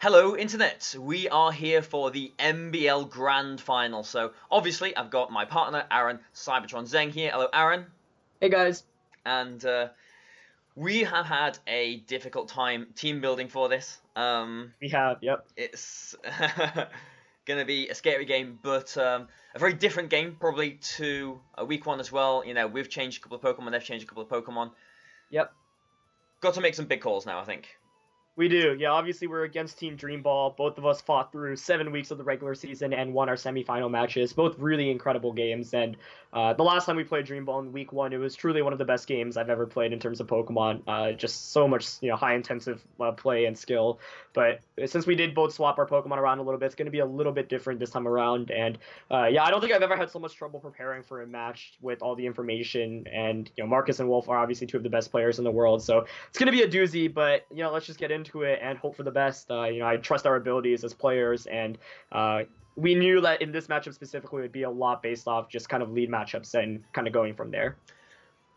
Hello Internet, we are here for the MBL Grand Final. So obviously I've got my partner Aaron Cybertron Zeng here. Hello Aaron. Hey guys. And we have had a difficult time team building for this. We have, yep. It's gonna be a scary game, but a very different game probably to week one as well. You know, we've changed a couple of Pokemon, they've changed a couple of Pokemon. Yep. Got to make some big calls now, I think. We do. Yeah, obviously we're against Team Dream Ball. Both of us fought through 7 weeks of the regular season and won our semifinal matches. Both really incredible games. And the last time we played Dream Ball in week 1, it was truly one of the best games I've ever played in terms of Pokemon. Just so much, high intensive play and skill. But since we did both swap our Pokemon around a little bit, it's going to be a little bit different this time around. And yeah, I don't think I've ever had so much trouble preparing for a match with all the information. And Marcus and Wolf are obviously two of the best players in the world, so it's going to be a doozy. But let's just get into it and hope for the best. I trust our abilities as players, and we knew that in this matchup specifically it would be a lot based off just kind of lead matchups and kind of going from there.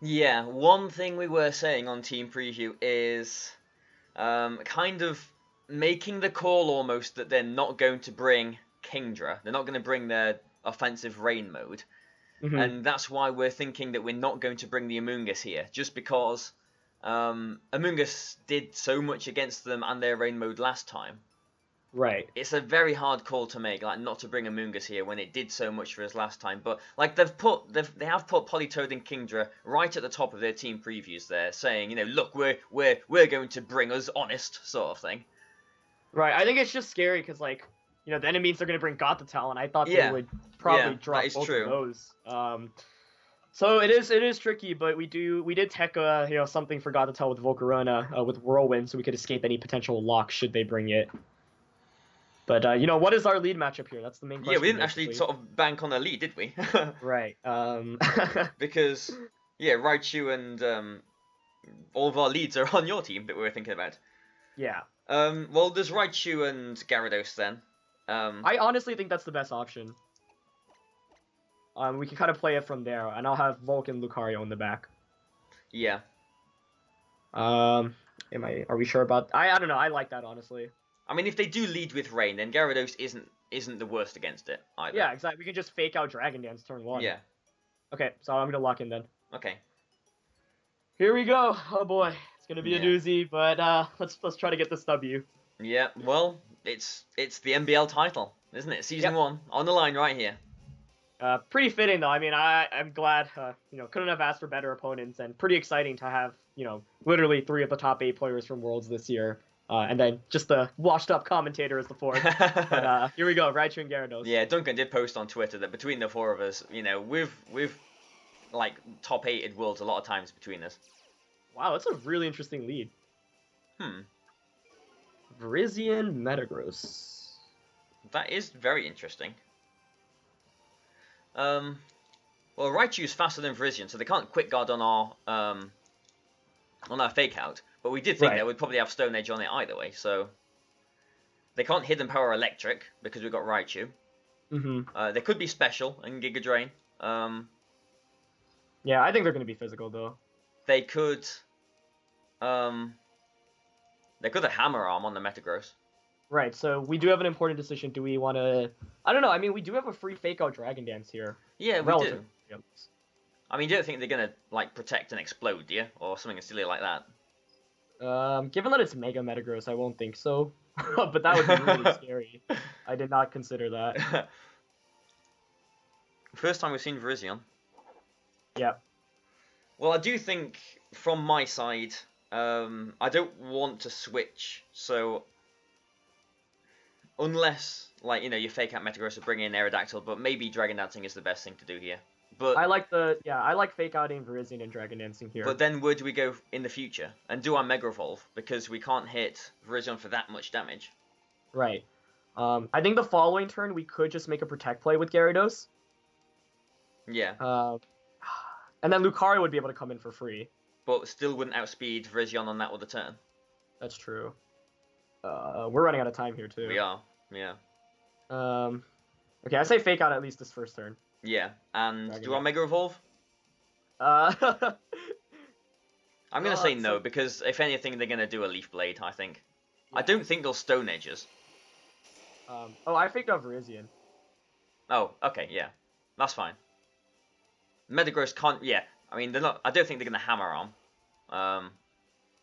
Yeah, one thing we were saying on Team Preview is kind of making the call almost that they're not going to bring Kingdra. They're not going to bring their offensive rain mode. Mm-hmm. And that's why we're thinking that we're not going to bring the Amoonguss here, just because Amoonguss did so much against them and their rain mode last time. Right. It's a very hard call to make, like not to bring Amoonguss here when it did so much for us last time. But like they have put Politoed and Kingdra right at the top of their team previews there, saying, look, we're going to bring us Honest sort of thing. Right. I think it's just scary because then it means they're going to bring Gothitelle, and I thought they would probably drop both of those. So it is tricky, but we did tech something for Gothitelle with Volcarona with Whirlwind, so we could escape any potential lock should they bring it. But what is our lead matchup here? That's the main question. Yeah, we didn't actually sort of bank on a lead, did we? Right. Because Raichu and all of our leads are on your team that we were thinking about. Yeah. Well, there's Raichu and Gyarados then. I honestly think that's the best option. We can kind of play it from there, and I'll have Volk and Lucario in the back. Yeah. Are we sure about? I don't know. I like that, honestly. I mean, if they do lead with Rain, then Gyarados isn't the worst against it either. Yeah, exactly. We can just fake out Dragon Dance turn 1. Yeah. Okay, so I'm gonna lock in then. Okay. Here we go. Oh boy, it's gonna be a doozy, but let's try to get this W. Yeah. Well, it's the MBL title, isn't it? Season 1 on the line right here. Pretty fitting though. I mean, I'm glad. Couldn't have asked for better opponents, and pretty exciting to have literally 3 of the top 8 players from Worlds this year. And then just the washed-up commentator as the 4th. But here we go, Raichu and Gyarados. Yeah, Duncan did post on Twitter that between the 4 of us, we've like top 8'd Worlds a lot of times between us. Wow, that's a really interesting lead. Virizion, Metagross. That is very interesting. Well, Raichu's faster than Virizion, so they can't quick guard on our fake out. But we did think they would probably have Stone Edge on it either way, so they can't Hidden Power Electric because we've got Raichu. Mm-hmm. They could be Special and Giga Drain. Yeah, I think they're going to be physical though. They could have Hammer Arm on the Metagross. Right, so we do have an important decision. Do we want to... I don't know, I mean, we do have a free fake-out Dragon Dance here. Yeah, we do. Yep. I mean, you don't think they're going to, protect and explode, do you? Or something silly like that? Given that it's Mega Metagross, I won't think so. But that would be really scary. I did not consider that. First time we've seen Virizion. Yeah. Well, I do think, from my side, I don't want to switch, so... Unless, you fake out Metagross or bring in Aerodactyl, but maybe Dragon Dancing is the best thing to do here. But I like fake outing Virizion and Dragon Dancing here. But then where do we go in the future? And do our Mega Evolve? Because we can't hit Virizion for that much damage. Right. I think the following turn we could just make a Protect play with Gyarados. Yeah. And then Lucario would be able to come in for free. But still wouldn't outspeed Virizion on that other turn. That's true. We're running out of time here too. We are, yeah. Okay, I say fake out at least this first turn. Yeah, and do our Mega Evolve? I'm going to say no, because if anything, they're going to do a Leaf Blade, I think. I don't think they'll Stone Edge us. Oh, I faked out Virizion. Oh, okay, yeah. That's fine. Metagross can't... Yeah, I mean, they're not... I don't think they're going to Hammer Arm.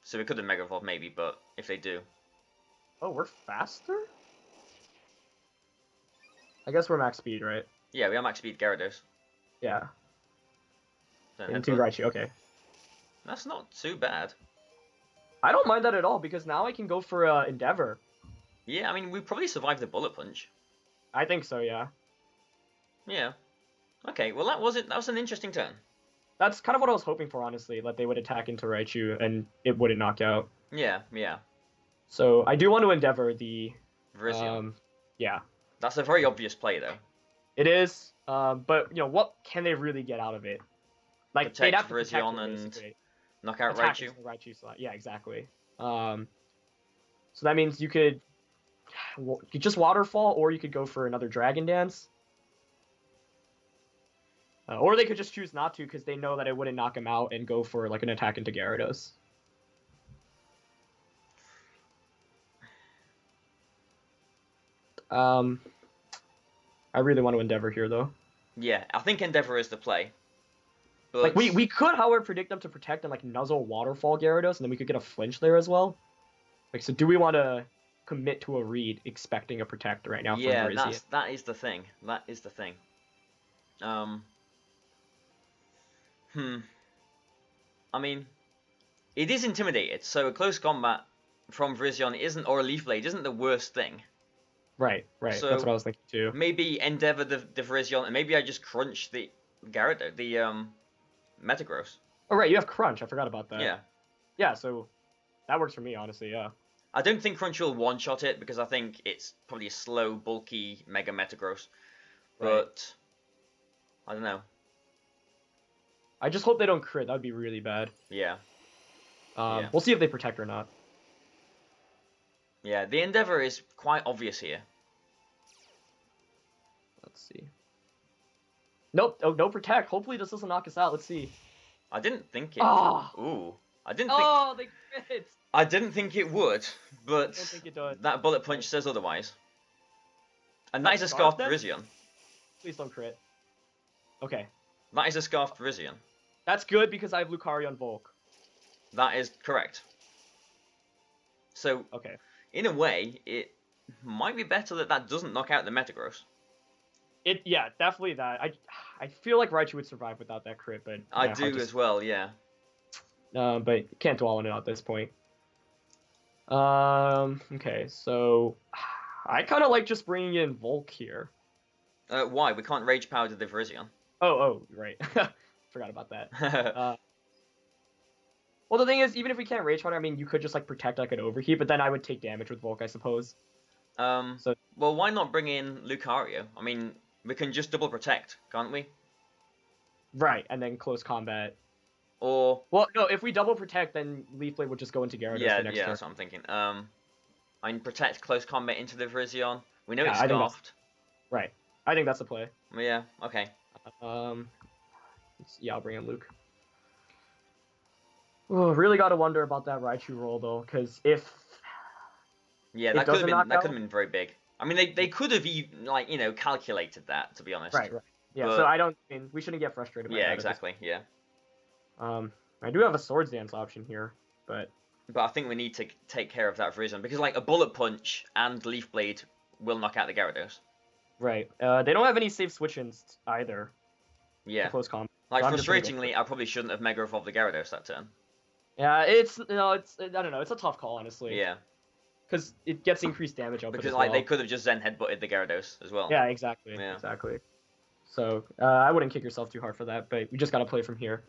So we could have Mega Evolve maybe, but if they do... Oh, we're faster? I guess we're max speed, right? Yeah, we are max speed Gyarados. Yeah. Don't Into headbutt. Raichu, okay. That's not too bad. I don't mind that at all, because now I can go for Endeavor. Yeah, I mean, we probably survived the Bullet Punch. I think so, yeah. Yeah. Okay, well that was it. That was an interesting turn. That's kind of what I was hoping for, honestly, that they would attack into Raichu and it wouldn't knock out. Yeah, yeah. So I do want to Endeavor the... Virizion. Yeah. That's a very obvious play, though. It is, but, you know, what can they really get out of it? Like, Protect they'd have to Virizion protect it, and basically. knock out Attack Raichu. into the Raichu slot. Yeah, exactly. So that means you could just Waterfall, or you could go for another Dragon Dance. Or they could just choose not to, because they know that it wouldn't knock him out, and go for, like, an attack into Gyarados. I really want to Endeavor here, though. Yeah, I think Endeavor is the play. But... Like, we could, however, predict them to protect and, like, Nuzzle Waterfall Gyarados, and then we could get a flinch there as well. Like, so do we want to commit to a read expecting a protect right now from Virizion? that is the thing. That is the thing. I mean, it is intimidated, so a close combat from Virizion isn't, or a Leaf Blade isn't the worst thing. Right. So That's what I was thinking too. Maybe Endeavor the Virizion, and maybe I just crunch the Gyarados, the Metagross. Oh, right, you have Crunch. I forgot about that. Yeah. Yeah, so that works for me, honestly, yeah. I don't think Crunch will one-shot it, because I think it's probably a slow, bulky Mega Metagross. But, I don't know. I just hope they don't crit. That would be really bad. Yeah. We'll see if they protect or not. Yeah, the Endeavor is quite obvious here. Let's see. Nope. Oh, no protect. Hopefully this doesn't knock us out. Let's see. I didn't think it... Oh! Ooh. I didn't think... Oh, they crit! I didn't think it would, but I don't think it does. that Bullet Punch says otherwise. And that is a Scarf Virizion. Please don't crit. Okay. That is a Scarf Virizion. That's good because I have Lucario and Volk. That is correct. So, okay. In a way, it might be better that that doesn't knock out the Metagross. Yeah, definitely that. I feel like Raichu would survive without that crit, but... I do as well, yeah. But can't dwell on it at this point. Okay, so... I kind of like just bringing in Volk here. Why? We can't Rage Powder the Virizion. Oh, right. Forgot about that. Well, the thing is, even if we can't Rage Powder, I mean, you could just, like, protect like an Overheat, but then I would take damage with Volk, I suppose. So... Well, why not bring in Lucario? I mean, we can just double protect, can't we? Right, and then close combat. Or... Well, no, if we double protect, then Leaf Blade would just go into Gyarados the next turn. That's what I'm thinking. I mean, protect close combat into the Virizion. We know it's Scarfed. Right. I think that's the play. Yeah, okay. Yeah, I'll bring in Luke. Oh, really got to wonder about that Raichu roll, though, because if... Yeah, that could have been very big. I mean, they could have, like, you know, calculated that, to be honest. Right. Yeah, but... so I mean, we shouldn't get frustrated by that. Yeah, exactly, yeah. I do have a Swords Dance option here, but... But I think we need to take care of that Virizion, because, like, a Bullet Punch and Leaf Blade will knock out the Gyarados. Right. They don't have any safe switch-ins either. Yeah. Close combat. Like, frustratingly, I probably shouldn't have Mega Evolved the Gyarados that turn. Yeah, it's I don't know, it's a tough call, honestly. Yeah. Because it gets increased damage output because, as like, well. they could have just Zen Headbutted the Gyarados as well. Yeah, exactly. Yeah. Exactly. So, I wouldn't kick yourself too hard for that, but we just gotta play from here.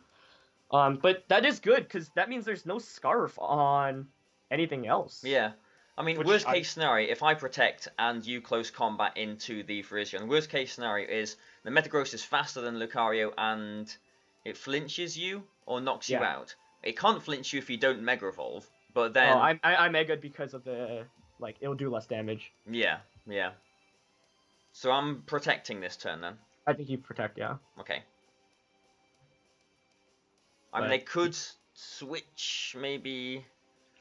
But that is good, because that means there's no Scarf on anything else. Yeah. I mean, worst case scenario, if I protect and you close combat into the Virizion, worst case scenario is the Metagross is faster than Lucario and it flinches you or knocks you out. It can't flinch you if you don't Mega Evolve, but then... Oh, I'm Mega because of the... Like, it'll do less damage. Yeah. So I'm protecting this turn, then? I think you protect, yeah. Okay. I mean, they could switch, maybe,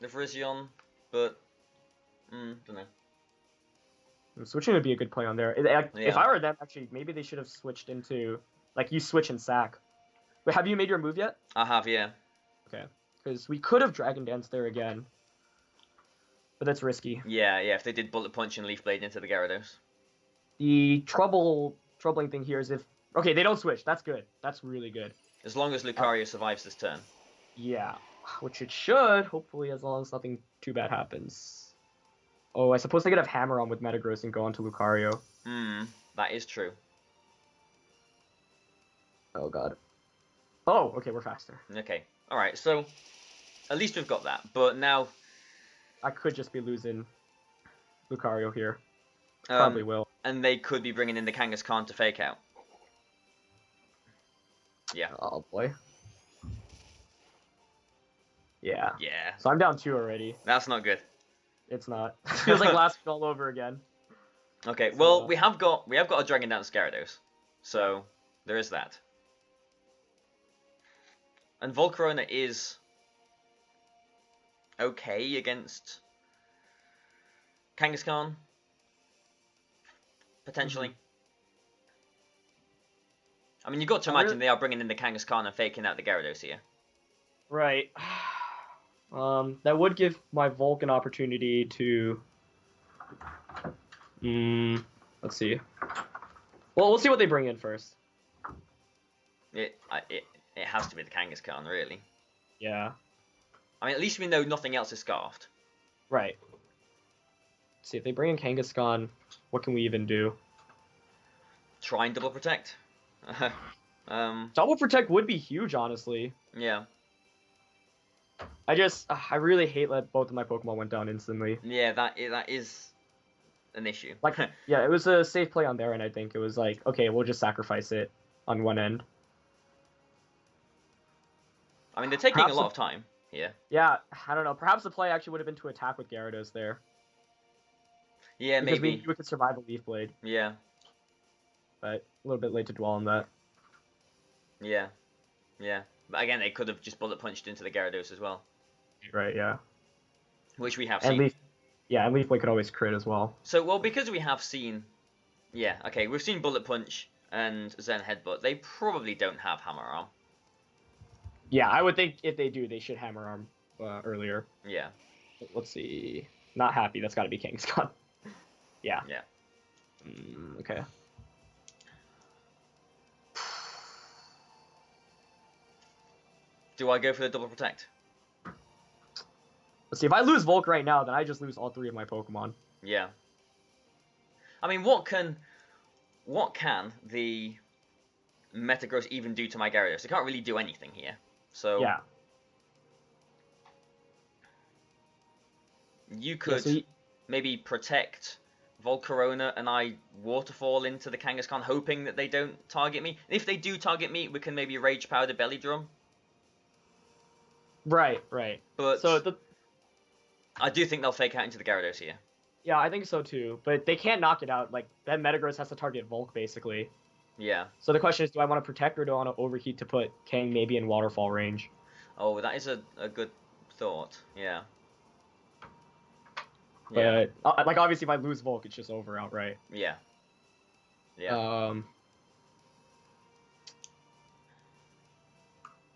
the Virizion, but... Switching would be a good play on there. If I were them, actually, maybe they should have switched into like you switch and sack. But have you made your move yet? I have, yeah. Okay, because we could have Dragon Dance there again, but that's risky. Yeah, yeah. If they did Bullet Punch and Leaf Blade into the Gyarados. The troubling thing here is if they don't switch. That's good. That's really good. As long as Lucario survives this turn. Yeah, which it should. Hopefully, as long as nothing too bad happens. Oh, I suppose they could have Hammer on with Metagross and go on to Lucario. That is true. Oh god. Oh, okay, we're faster. Okay, alright, so at least we've got that, but now... I could just be losing Lucario here. Probably will. And they could be bringing in the Kangaskhan to fake out. Yeah. Oh boy. Yeah. Yeah. So I'm down 2 already. That's not good. It's not. It feels like last week all over again. Okay, well, we have got a Dragon Dance Gyarados, so there is that. And Volcarona is okay against Kangaskhan, potentially. I mean, you've got to imagine they are bringing in the Kangaskhan and faking out the Gyarados here. Right. That would give my Volk an opportunity to... let's see. Well, we'll see what they bring in first. It has to be the Kangaskhan, really. Yeah. I mean, at least we know nothing else is scarfed. Right. Let's see, if they bring in Kangaskhan, what can we even do? Try and double protect. Double protect would be huge, honestly. Yeah. I really hate that both of my Pokemon went down instantly. Yeah, that is an issue. Like, yeah, it was a safe play on their end, I think. It was like, okay, we'll just sacrifice it on one end. I mean, they're taking a lot of time here. Yeah, I don't know. Perhaps the play actually would have been to attack with Gyarados there. Yeah, because maybe. we could survive a Leaf Blade. Yeah. But a little bit late to dwell on that. Yeah. Yeah. But again, they could have just bullet punched into the Gyarados as well. Right, yeah. Which we have and seen. And Leaf Blade could always crit as well. So, well, because we have seen... Yeah, okay, we've seen Bullet Punch and Zen Headbutt. They probably don't have Hammer Arm. Yeah, I would think if they do, they should Hammer Arm earlier. Yeah. Let's see. Not happy. That's got to be Kangaskhan. Yeah. Yeah. Okay. Do I go for the double protect? Let's see. If I lose Volk right now, then I just lose all 3 of my Pokemon. Yeah. I mean, what can the Metagross even do to my Gyarados? It can't really do anything here. So yeah. You could maybe protect Volcarona and I Waterfall into the Kangaskhan, hoping that they don't target me. If they do target me, we can maybe Rage Powder Belly Drum. Right. But so I do think they'll fake out into the Gyarados here. Yeah, I think so too. But they can't knock it out. Like, then Metagross has to target Volk, basically. Yeah. So the question is, do I want to protect or do I want to overheat to put Kang maybe in Waterfall range? Oh, that is a good thought. Yeah. But, like, obviously, if I lose Volk, it's just over outright. Yeah. Yeah.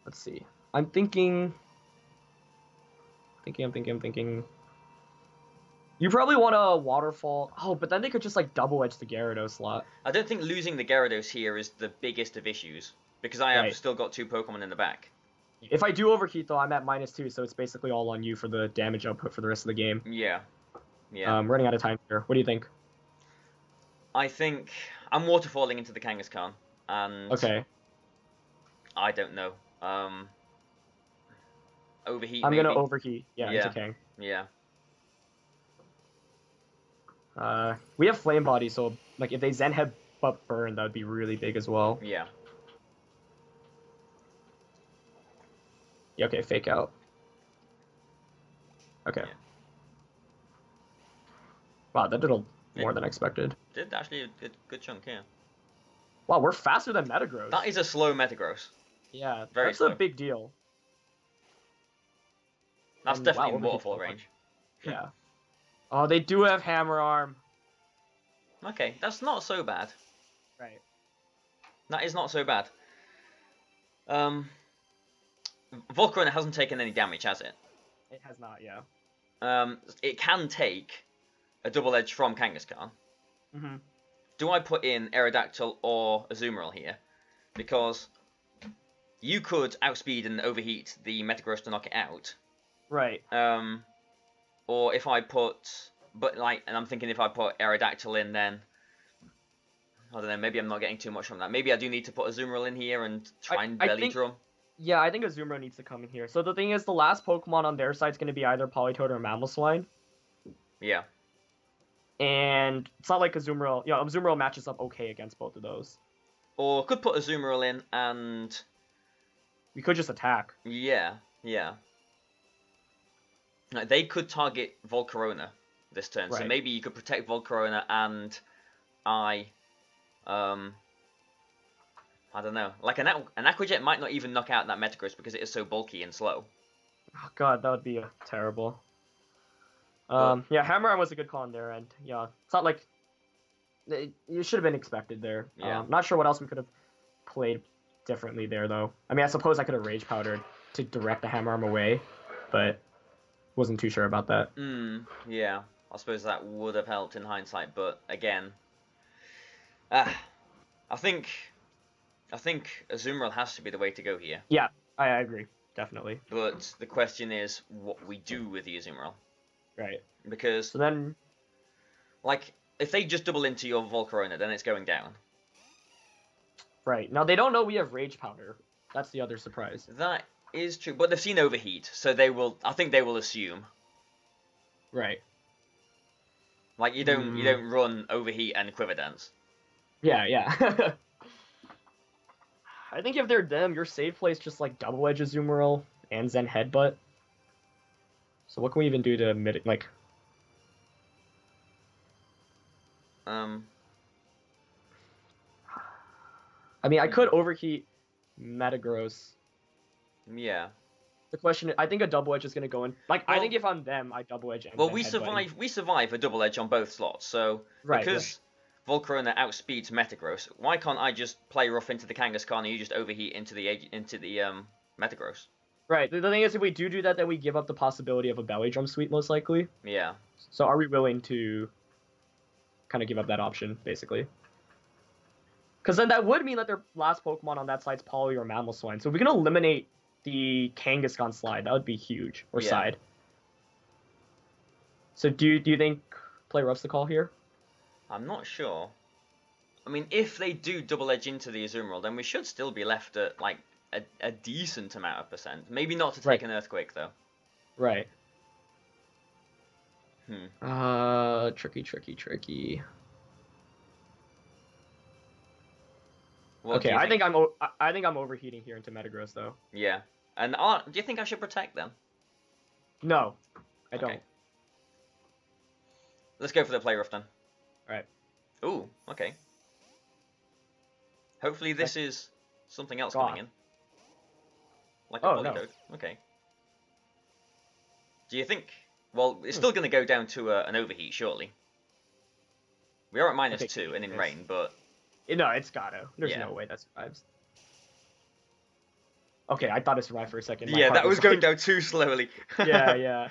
Let's see. I'm thinking... You probably want a Waterfall. Oh, but then they could just, like, double edge the Gyarados slot. I don't think losing the Gyarados here is the biggest of issues, because I have still got 2 Pokemon in the back. If I do overheat, though, I'm at -2, so it's basically all on you for the damage output for the rest of the game. Yeah. Yeah. I'm running out of time here. What do you think? I think I'm waterfalling into the Kangaskhan, and okay. I don't know. Overheat. I'm maybe? gonna overheat. Yeah, into Kang. Yeah. We have Flame Body, so like if they Zen Headbutt Burn, that would be really big as well. Yeah. Yeah. Okay. Fake out. Okay. Yeah. Wow, that did more than expected. Did actually a good chunk, yeah. Wow, we're faster than Metagross. That is a slow Metagross. Yeah, Very that's slow. a big deal. That's And, definitely wow, in waterfall range. Yeah. Oh, they do have Hammer Arm. Okay, that's not so bad. Right. That is not so bad. Volcarona hasn't taken any damage, has it? It has not, yeah. It can take a double edge from Kangaskhan. Mm-hmm. Do I put in Aerodactyl or Azumarill here? Because you could outspeed and overheat the Metagross to knock it out. Right. Or if I put, and I'm thinking if I put Aerodactyl in, then I don't know. Maybe I'm not getting too much from that. Maybe I do need to put Azumarill in here and try and I belly think, drum. yeah, I think Azumarill needs to come in here. So the thing is, the last Pokemon on their side is going to be either Politoed or Mamoswine. Yeah. And it's not like Azumarill, Azumarill matches up okay against both of those. Or could put Azumarill in and We could just attack. yeah. Like, they could target Volcarona this turn, so Right. maybe you could protect Volcarona and I don't know. Like an Aquajet might not even knock out that Metagross because it is so bulky and slow. Oh, God, that would be terrible. But- Yeah, Hammer was a good call on their end. Yeah, it's not like it should have been expected there. Yeah. Not sure what else we could have played differently there, though. I mean, I suppose I could have Rage Powdered to direct the Hammer Arm away, but wasn't too sure about that. Yeah. I suppose that would have helped in hindsight, but again, I think Azumarill has to be the way to go here. Yeah, I agree, definitely. But the question is what we do with the Azumarill. Right. Because, So then, like, if they just double into your Volcarona, then it's going down. right. Now, they don't know we have Rage Powder. That's the other surprise. That is true, but they've seen Overheat, so I think they will assume. Right. Like, you don't run Overheat and Quiver Dance. Yeah. I think if they're them, your safe play is just like Double Edge Azumarill and Zen Headbutt. So what can we even do to like? I mean, I could overheat Metagross. Yeah. The question, I think a Double Edge is gonna go in. Like, I Well- think if I'm them, I Double Edge. And Well, then we Headbutt. survive a double edge on both slots, so Right, because Volcarona outspeeds Metagross, why can't I just play rough into the Kangaskhan and you just overheat into the Metagross? Right. The thing is, if we do that, then we give up the possibility of a Belly Drum Sweep, most likely. Yeah. So are we willing to kind of give up that option, basically? Because then that would mean that their last Pokemon on that side's Poly or Mamoswine. So if we can eliminate the Kangaskhan slide, that would be huge. Or Yeah. side. So do you think play rough's the call here? I'm not sure. I mean, if they do double edge into the Azumarill, then we should still be left at like a decent amount of percent. Maybe not to take Right. an Earthquake though. Right. Tricky. What Okay, do you I think I'm overheating here into Metagross though. Yeah. And do you think I should protect them? No, I Okay. don't. Let's go for the play rough then. Alright. Ooh, okay. Hopefully this is something else God. coming in. Like a Oh, no. Politoed. Okay. Do you think... Well, it's still going to go down to an overheat, surely. We are at think -2 and in yes. rain, but... No, it's gotta. There's Yeah. no way that survives. Okay, I thought it survived for a second. My Yeah, heart that was going like- down too slowly. Yeah.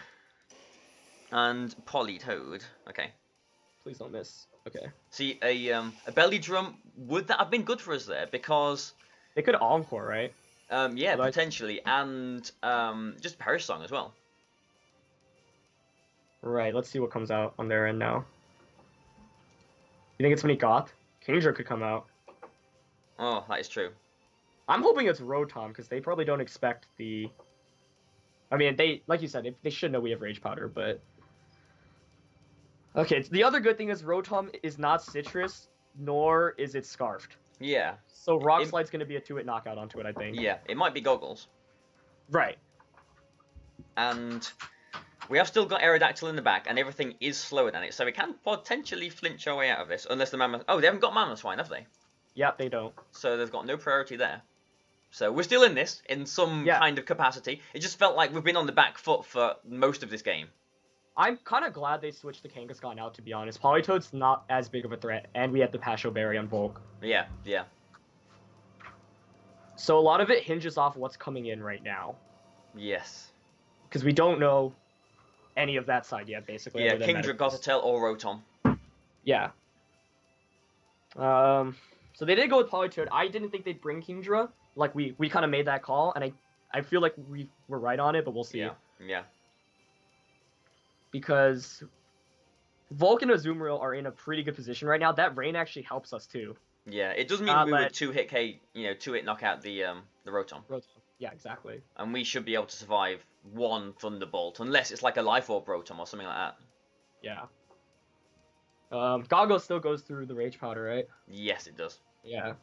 And Politoed. Okay. Please don't miss. Okay. See, a belly drum, would that have been good for us there? Because, They could Encore, right? yeah, Although I- potentially. And just Perish Song as well. Right, let's see what comes out on their end now. You think it's when he Goth? Kingdra could come out. Oh, that is true. I'm hoping it's Rotom, because they probably don't expect the... I mean, they, like you said, they should know we have Rage Powder, but... Okay, the other good thing is Rotom is not Citrus, nor is it Scarfed. Yeah. So Rock Slide's going to be a 2-hit knockout onto it, I think. Yeah, it might be Goggles. Right. And we have still got Aerodactyl in the back, and everything is slower than it, so we can potentially flinch our way out of this, unless the Mammoth... Oh, they haven't got Mamoswine, have they? Yep, they don't. So they've got no priority there. So we're still in this, in some Yeah. kind of capacity. It just felt like we've been on the back foot for most of this game. I'm kind of glad they switched the Kangaskhan out, to be honest. Politoed's not as big of a threat, and we had the Pasho Berry on Volk. Yeah, yeah. So a lot of it hinges off what's coming in right now. Yes. Because we don't know any of that side yet, basically. Yeah, Kingdra, Gothitelle, or Rotom. Yeah. So they did go with Politoed. I didn't think they'd bring Kingdra. Like, we kind of made that call, and I feel like we were right on it, but we'll see. Yeah, yeah. Because Volk and Azumarill are in a pretty good position right now. That rain actually helps us, too. Yeah, it does mean we would 2-hit knock out the Rotom. Yeah, exactly. And we should be able to survive one Thunderbolt, unless it's like a Life Orb Rotom or something like that. Yeah. Goggle still goes through the Rage Powder, right? Yes, it does. Yeah.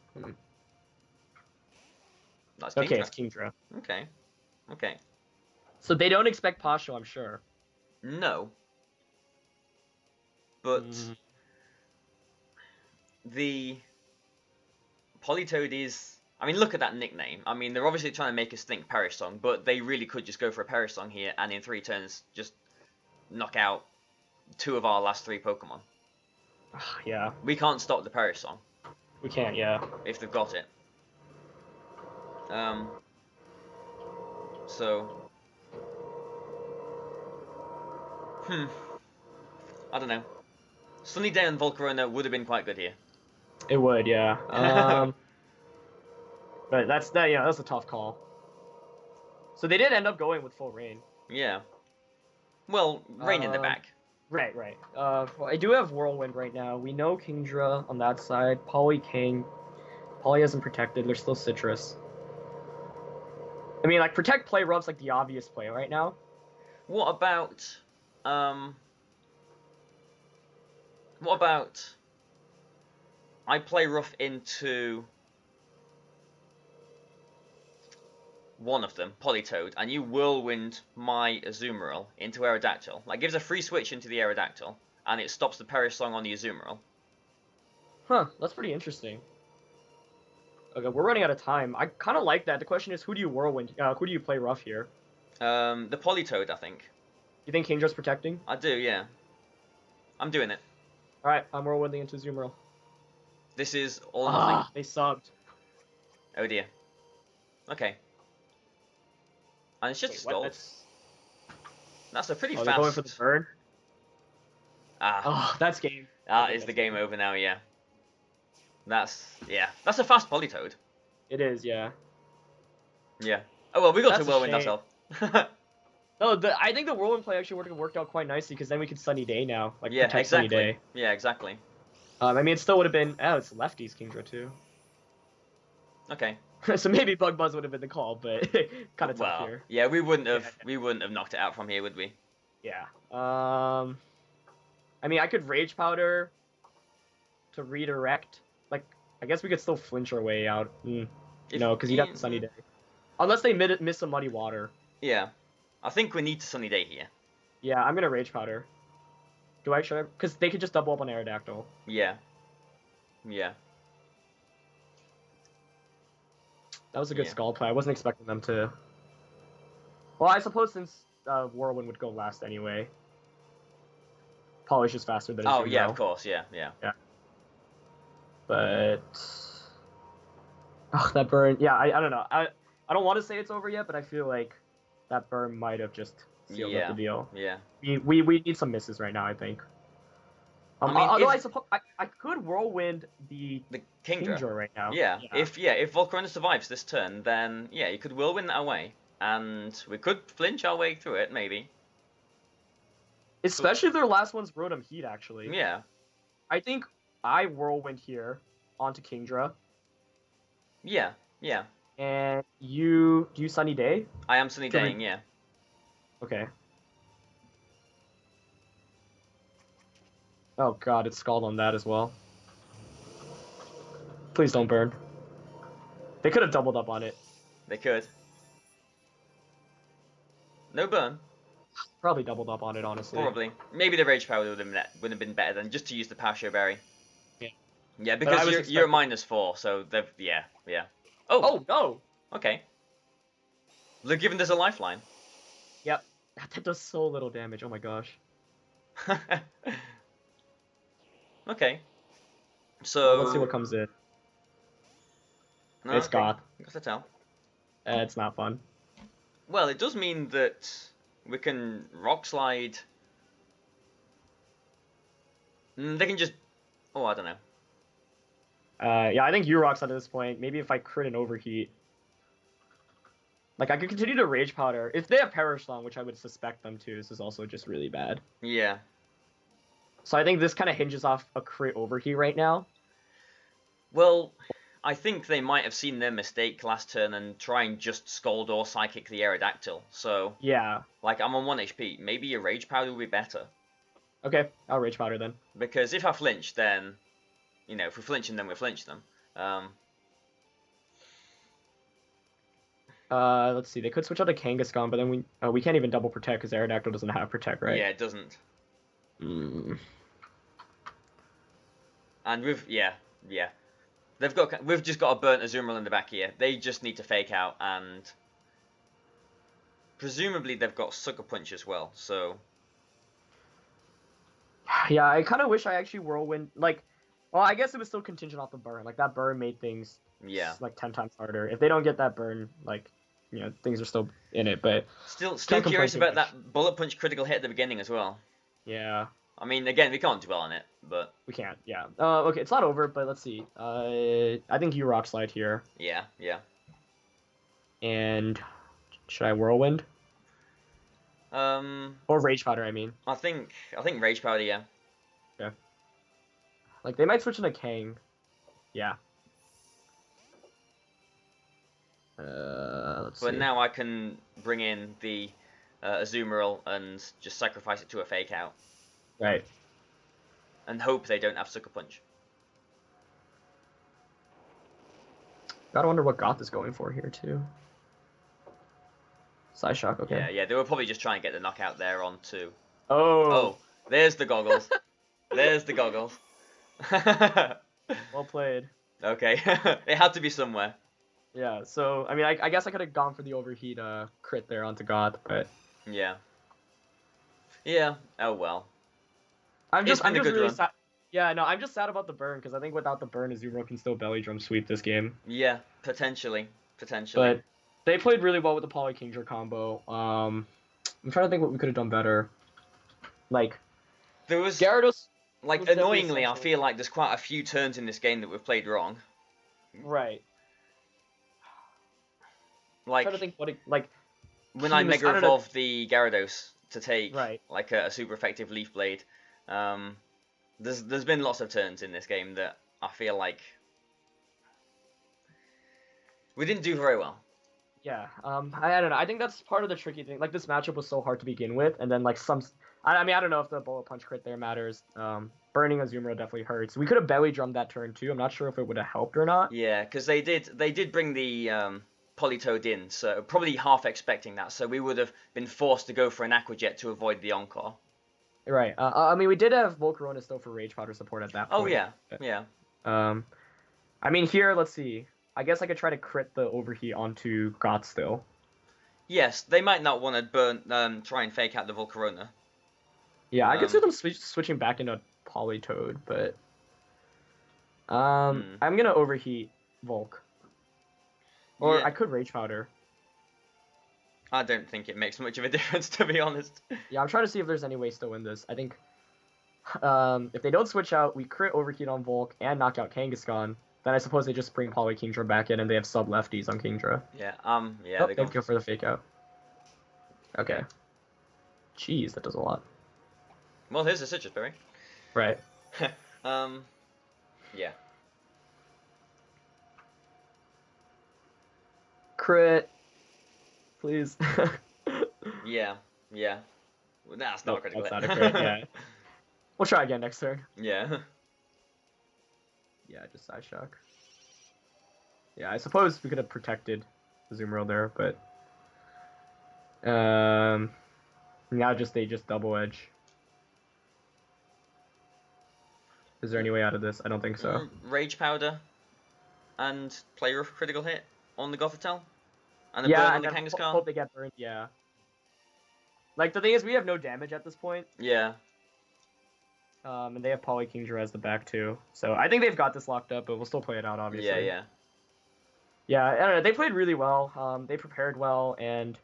That's Okay, Kingdra. it's Kingdra. Okay. Okay. So they don't expect Pasho, I'm sure. No. But the Politoed is... I mean, look at that nickname. I mean, they're obviously trying to make us think Perish Song, but they really could just go for a Perish Song here, and in 3 turns, just knock out 2 of our last 3 Pokemon. Yeah. We can't stop the Perish Song. We can't, yeah. If they've got it. So... I don't know. Sunny Day and Volcarona would have been quite good here. It would, yeah. But that's a tough call. So they did end up going with full rain. Yeah. Well, rain in the back. Right. Well, I do have Whirlwind right now. We know Kingdra on that side. Poly King. Poly isn't protected. There's still Citrus. I mean, like, Protect Play Rough's like the obvious play right now. What about I play Rough into one of them, Politoed, and you Whirlwind my Azumarill into Aerodactyl. That gives a free switch into the Aerodactyl, and it stops the Perish Song on the Azumarill. Huh, that's pretty interesting. Okay, we're running out of time. I kind of like that. The question is, who do you Whirlwind? Who do you play Rough here? The Politoed, I think. You think Kingdra's protecting? I do, yeah. I'm doing it. Alright, I'm Whirlwinding into Azumarill. This is all or nothing. They subbed. Oh dear. Okay. And it's just a Scald. That's a pretty fast... They're going for the burn? Ah. That's game. That is the game over now, yeah. That's a fast Politoed. It is, yeah. Yeah. Oh well, we got That's to Whirlwind ourselves. No, I think the Whirlwind play actually worked out quite nicely, because then we could Sunny Day now. Like, yeah, protect exactly. Sunny Day. Yeah, exactly. I mean, it still would have been... Oh, it's Lefty's Kingdra, too. Okay. So maybe Bug Buzz would have been the call, but kind of tough here. Yeah, we wouldn't have knocked it out from here, would we? Yeah. I mean, I could Rage Powder to redirect. Like, I guess we could still flinch our way out. No, because you'd have the Sunny Day. Unless they miss a Muddy Water. Yeah. I think we need to Sunny Day here. Yeah, I'm gonna Rage Powder. Should I? Because they could just double up on Aerodactyl. Yeah. Yeah. That was a good Scald play. I wasn't expecting them to... Well, I suppose since Whirlwind would go last anyway. Poly's just faster than Oh, yeah, of course. Yeah. But... Oh, that burn... Yeah, I don't know. I don't want to say it's over yet, but I feel like that burn might have just sealed up the deal. Yeah. We need some misses right now, I think. Although I suppose I could Whirlwind the Kingdra right now. Yeah. If Volcarona survives this turn, then yeah, you could Whirlwind that away, and we could flinch our way through it, maybe. Especially if their last one's Rotom Heat, actually. Yeah. I think I Whirlwind here onto Kingdra. Yeah. And do you Sunny Day? I am Sunny Daying, yeah. Okay. Oh god, it's Scald on that as well. Please don't burn. They could have doubled up on it. They could. No burn. Probably doubled up on it, honestly. Probably. Maybe the Rage Power would have been better than just to use the Pasho Berry. Yeah. Yeah, because you're -4, so they've... Yeah. Oh, no! Okay. They're giving us a lifeline. Yep. That does so little damage, oh my gosh. Okay. Well, let's see what So comes in. no, It's okay. Goth. Got to tell. It's not fun. Well, it does mean that we can rock slide. They can just. Oh, I don't know. Yeah, I think U-Rock's at this point. Maybe if I crit an overheat. Like, I could continue to Rage Powder. If they have Perish Song, which I would suspect them to, this is also just really bad. Yeah. So I think this kind of hinges off a crit overheat right now. Well, I think they might have seen their mistake last turn and try and just Scald or Psychic the Aerodactyl. So, Yeah. like, I'm on 1 HP. Maybe a Rage Powder would be better. Okay, I'll Rage Powder then. Because if I flinch, then, you know, if we flinch them, then we flinch them. Let's see. They could switch out to Kangaskhan, but then we can't even double protect because Aerodactyl doesn't have protect, right? Yeah, it doesn't. Mm. And yeah. We've just got a burnt Azumarill in the back here. They just need to fake out, and presumably they've got Sucker Punch as well. So Yeah, I kind of wish I actually Whirlwind. Like, well, I guess it was still contingent off the burn. Like that burn made things like 10 times harder. If they don't get that burn, like, you know, things are still in it. But still can't complain curious too about much. that Bullet Punch critical hit at the beginning as well. Yeah, I mean, again, we can't dwell on it, but we can't. Yeah. Okay, it's not over, but let's see. I think you Rock Slide here. yeah. And should I Whirlwind or Rage Powder? I mean, I think Rage Powder, yeah. okay. Like they might switch into Kang. Yeah. Let's see. But now I can bring in the Azumarill and just sacrifice it to a fake out. Right. And hope they don't have Sucker Punch. Gotta wonder what Goth is going for here too. Side Shock, okay. Yeah, they were probably just trying to get the knockout there on too. Oh, there's the goggles. There's the goggles. well played. Okay, it had to be somewhere. Yeah, so I mean, I guess I could have gone for the overheat crit there onto Goth, but Yeah. Oh well. I'm just been a good really run. sad. Yeah, no, I'm just sad about the burn because I think without the burn, Azumarill can still belly drum sweep this game. Yeah, potentially. But they played really well with the Poly Kingdra combo. I'm trying to think what we could have done better. Like there was Gyarados. like was definitely annoyingly, I essential. feel like there's quite a few turns in this game that we've played wrong. Right. Like I'm trying to think what it, like when I Mega Evolved the Gyarados to take like a super effective Leaf Blade. There's been lots of turns in this game that I feel like we didn't do very well. Yeah, I don't know. I think that's part of the tricky thing. Like this matchup was so hard to begin with, and then like I mean, I don't know if the Bullet Punch crit there matters. Burning Azumarill definitely hurts. We could have belly drummed that turn too. I'm not sure if it would have helped or not. Yeah, because they did bring the Politoed in, so probably half expecting that. So we would have been forced to go for an Aqua Jet to avoid the Encore. Right. I mean, we did have Volcarona still for Rage Powder support at that point. Oh yeah. I mean, here, let's see. I guess I could try to crit the overheat onto Goth still. Yes, they might not want to try and fake out the Volcarona. Yeah, I could see them switching back into Politoed, but I'm gonna overheat Volk. Or I could Rage Powder. I don't think it makes much of a difference, to be honest. Yeah, I'm trying to see if there's any way still win this. I think if they don't switch out, we crit overheat on Volk and knock out Kangaskhan. Then I suppose they just bring Poly Kingdra back in and they have sub lefties on Kingdra. Yeah, they go for the fake out. Okay. Jeez, that does a lot. Well, here's a Citrus Berry. Right. Yeah. Crit. Please. Yeah. Well, that's not critical. That's not a crit, yeah. We'll try again next turn. Yeah. Yeah, just Side Shock. Yeah, I suppose we could have protected Azumarill there, but now they just double edge. Is there any way out of this? I don't think so. Rage Powder and play rough critical hit on the Gothitelle and a burn on the Kangaskhan. Hope they get burned. Yeah. Like the thing is, we have no damage at this point. Yeah. and they have Poly Kingdra as the back too. So I think they've got this locked up, but we'll still play it out, obviously. Yeah, yeah. Yeah, I don't know. They played really well. They prepared well, and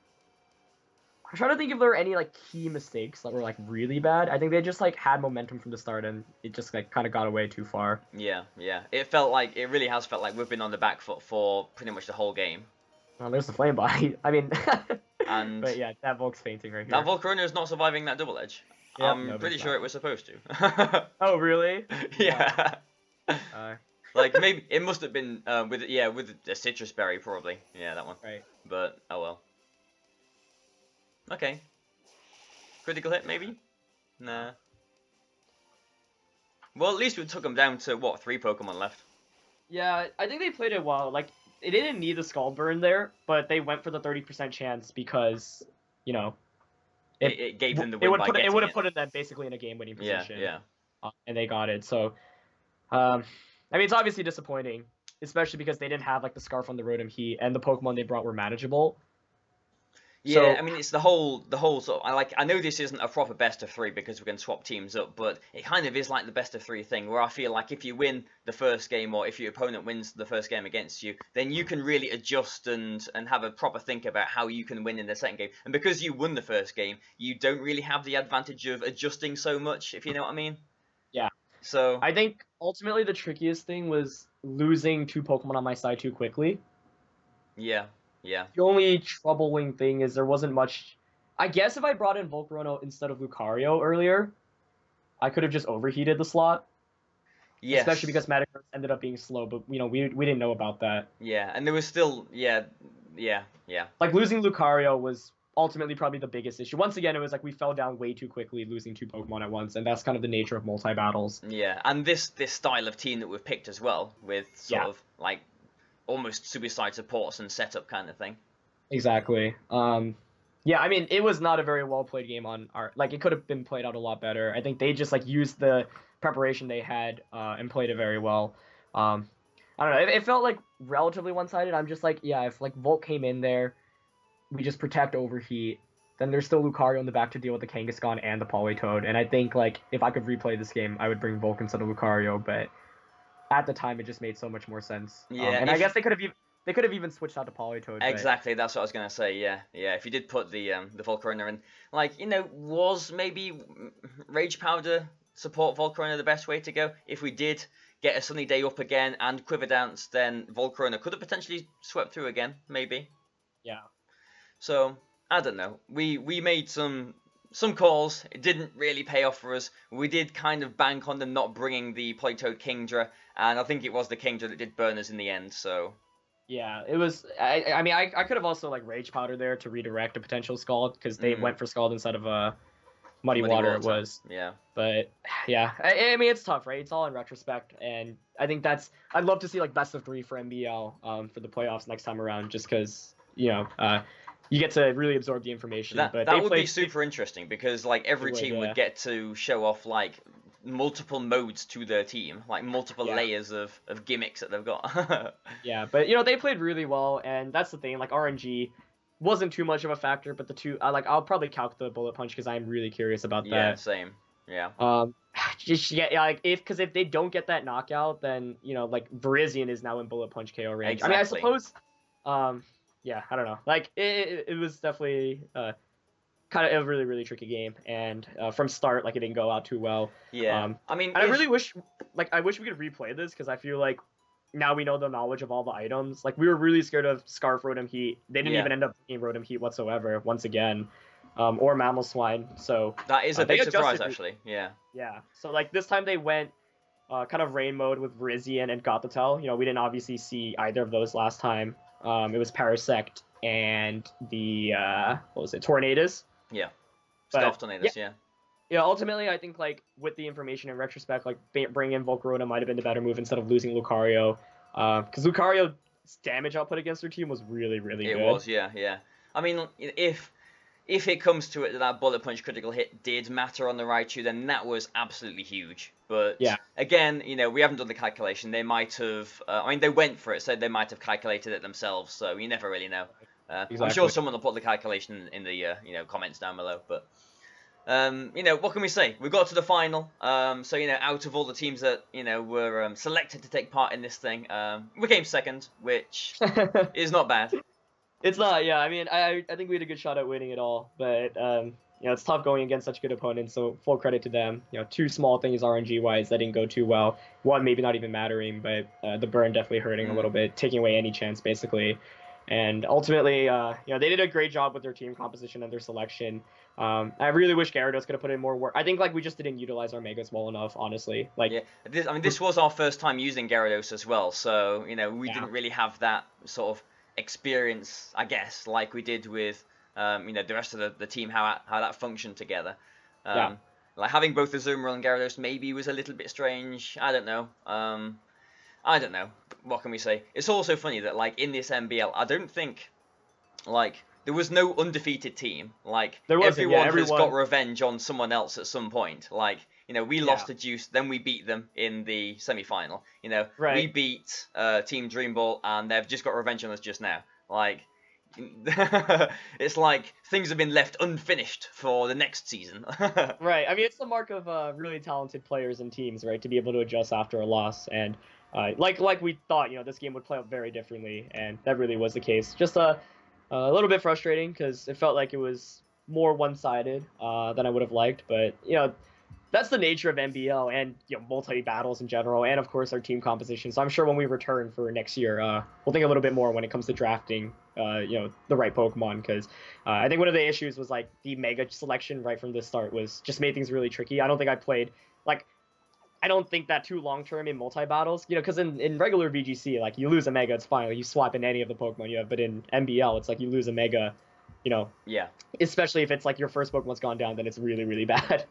I'm trying to think if there were any like key mistakes that were like really bad. I think they just like had momentum from the start, and it just like kind of got away too far. Yeah, yeah. It really has felt like we've been on the back foot for pretty much the whole game. Oh, there's the flame body. I mean, And but yeah, that Volk's fainting right here. that Volcarona is not surviving that double edge. Yep, I'm no, but pretty it's sure not. it was supposed to. Oh, really? Yeah. Uh, Like maybe it must have been with a citrus berry probably. Yeah, that one. right. But oh well. Okay. Critical hit maybe? Nah. Well, at least we took them down to what, 3 Pokemon left. Yeah, I think they played it well. Like, they didn't need the Skull Burn there, but they went for the 30% chance because, you know, It gave them the win by getting it would have it. put them basically in a game-winning position. Yeah, And they got it. So, I mean, it's obviously disappointing, especially because they didn't have like the Scarf on the Rotom Heat, and the Pokemon they brought were manageable. yeah. So- I mean, it's the whole sort of. I know this isn't a proper best of 3 because we can swap teams up, but it kind of is like the best of 3 thing, where I feel like if you win the first game or if your opponent wins the first game against you, then you can really adjust and have a proper think about how you can win in the second game. And because you won the first game, you don't really have the advantage of adjusting so much, if you know what I mean. Yeah. So I think ultimately the trickiest thing was losing 2 Pokemon on my side too quickly. yeah, yeah. The only troubling thing is there wasn't much. I guess if I brought in Volcarona instead of Lucario earlier, I could have just overheated the slot. Yes. Especially because Metagross ended up being slow, but you know we didn't know about that. Yeah, and there was still yeah. Like losing Lucario was ultimately probably the biggest issue. Once again, it was like we fell down way too quickly, losing 2 Pokemon at once, and that's kind of the nature of multi battles. Yeah, and this style of team that we've picked as well, with sort of like almost suicide supports and setup kind of thing. Exactly. Yeah, I mean, it was not a very well played game on our. Like, it could have been played out a lot better. I think they just like used the preparation they had and played it very well. I don't know. It felt like relatively one sided. I'm just like, yeah, if like Volt came in there, we just protect overheat. Then there's still Lucario in the back to deal with the Kangaskhan and the Politoed. And I think like if I could replay this game, I would bring Volk instead of Lucario. But at the time, it just made so much more sense. Yeah, and I guess they could have even switched out to Politoed. Exactly, that's what I was gonna say. Yeah, yeah. If you did put the Volcarona in, like was maybe Rage Powder support Volcarona the best way to go? If we did get a Sunny Day up again and Quiver Dance, then Volcarona could have potentially swept through again, maybe. Yeah. So I don't know. We made some calls. It didn't really pay off for us. We did kind of bank on them not bringing the Politoed Kingdra, and I think it was the Kingdra that did burn us in the end. So. Yeah, it was. I mean, I could have also like Rage Powder there to redirect a potential Scald because they went for Scald instead of Muddy Water. It was. Yeah. But yeah, I mean it's tough, right? It's all in retrospect, and I think I'd love to see like best of 3 for MBL for the playoffs next time around, just because you get to really absorb the information. That but would be super interesting because like every team would get to show off like multiple modes to their team, like multiple layers of gimmicks that they've got. Yeah, but they played really well, and that's the thing. Like RNG wasn't too much of a factor, but the two, I'll probably calc the Bullet Punch because I'm really curious about that. Yeah, same. Yeah. Like if they don't get that knockout, then like Virizion is now in Bullet Punch KO range. Exactly. I mean, I suppose. Yeah, I don't know. Like it was definitely kind of a really, really tricky game, and from start, like it didn't go out too well. Yeah, I mean, I really wish, I wish we could replay this because I feel like now we know the knowledge of all the items. Like we were really scared of Scarf Rotom Heat. They didn't even end up taking Rotom Heat whatsoever once again, or Mammal Swine. So that is a big surprise, actually. Yeah. Yeah. So like this time they went kind of rain mode with Virizion and Gothitelle. We didn't obviously see either of those last time. It was Parasect and the what was it, Tornadus. Yeah. Stealth Tornadus, yeah. Yeah, ultimately, I think, like, with the information in retrospect, like, bringing in Volcarona might have been the better move instead of losing Lucario. Because Lucario's damage output against their team was really, really good. It was, yeah. I mean, if it comes to it that that Bullet Punch critical hit did matter on the Raichu, then that was absolutely huge. But, again, we haven't done the calculation. They might have... they went for it, so they might have calculated it themselves, so you never really know. Exactly. I'm sure someone will put the calculation in the comments down below, but What can we say? We got to the final. So, out of all the teams that, were selected to take part in this thing, we came second, which is not bad. It's not, yeah. I mean, I think we had a good shot at winning it all, but it's tough going against such good opponents. So full credit to them. Two small things RNG wise that didn't go too well. One maybe not even mattering, but the burn definitely hurting a little bit, taking away any chance basically. And ultimately, they did a great job with their team composition and their selection. I really wish Gyarados could have put in more work. I think we just didn't utilize our Megas well enough, honestly. Yeah, this was our first time using Gyarados as well, so we didn't really have that sort of experience, I guess, like we did with the rest of the team, how that functioned together. Like having both Azumarill and Gyarados maybe was a little bit strange. I don't know. I don't know. What can we say? It's also funny that in this MBL, I don't think there was no undefeated team. Everyone has got revenge on someone else at some point. We lost to Juice, then we beat them in the semi-final. We beat Team Dreamball, and they've just got revenge on us just now. It's like things have been left unfinished for the next season. Right. I mean, it's the mark of really talented players and teams, right, to be able to adjust after a loss. And like we thought, this game would play out very differently, and that really was the case. Just a little bit frustrating because it felt like it was more one-sided than I would have liked. But that's the nature of MBL and multi battles in general, and of course our team composition. So I'm sure when we return for next year, we'll think a little bit more when it comes to drafting, the right Pokemon. Because I think one of the issues was the Mega selection right from the start was just made things really tricky. I don't think I played I don't think that too long term in multi battles, because in regular VGC, you lose a Mega, it's fine. You swap in any of the Pokemon you have, but in MBL, it's you lose a Mega, yeah. Especially if it's your first Pokemon's gone down, then it's really, really bad.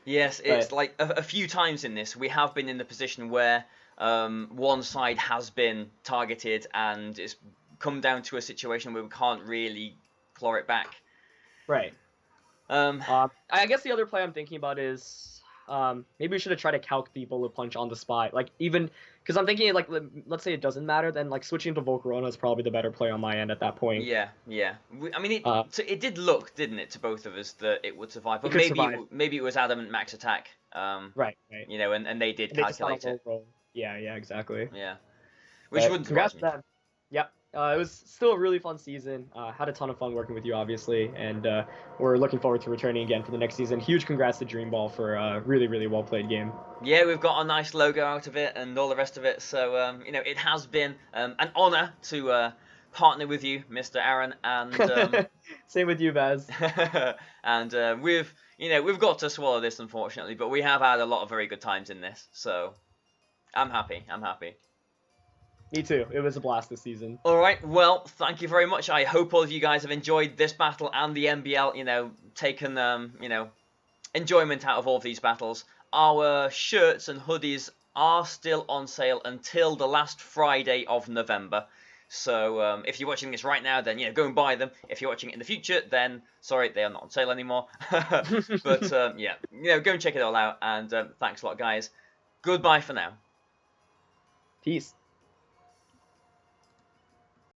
Yes, it's a few times in this we have been in the position where one side has been targeted and it's come down to a situation where we can't really claw it back. Right. I guess the other play I'm thinking about is maybe we should have tried to calc the Bullet Punch on the spot. Even because I'm thinking let's say it doesn't matter, then switching to Volcarona is probably the better play on my end at that point. Yeah. I mean, it did look, didn't it, to both of us that it would survive. But maybe it was Adamant Max Attack. Right. And they did calculate it. Yeah, exactly. Yeah. Which wouldn't surprise me. Them. Yep. It was still a really fun season. Had a ton of fun working with you, obviously, and we're looking forward to returning again for the next season. Huge congrats to Dreamball for a really, really well played game. Yeah, we've got a nice logo out of it and all the rest of it. So it has been an honor to partner with you, Mr. Aaron, and same with you, Baz. And we've got to swallow this, unfortunately, but we have had a lot of very good times in this. So I'm happy. Me too. It was a blast this season. All right. Well, thank you very much. I hope all of you guys have enjoyed this battle and the MBL. Taken enjoyment out of all of these battles. Our shirts and hoodies are still on sale until the last Friday of November. So if you're watching this right now, then go and buy them. If you're watching it in the future, then sorry, they are not on sale anymore. But go and check it all out. And thanks a lot, guys. Goodbye for now. Peace.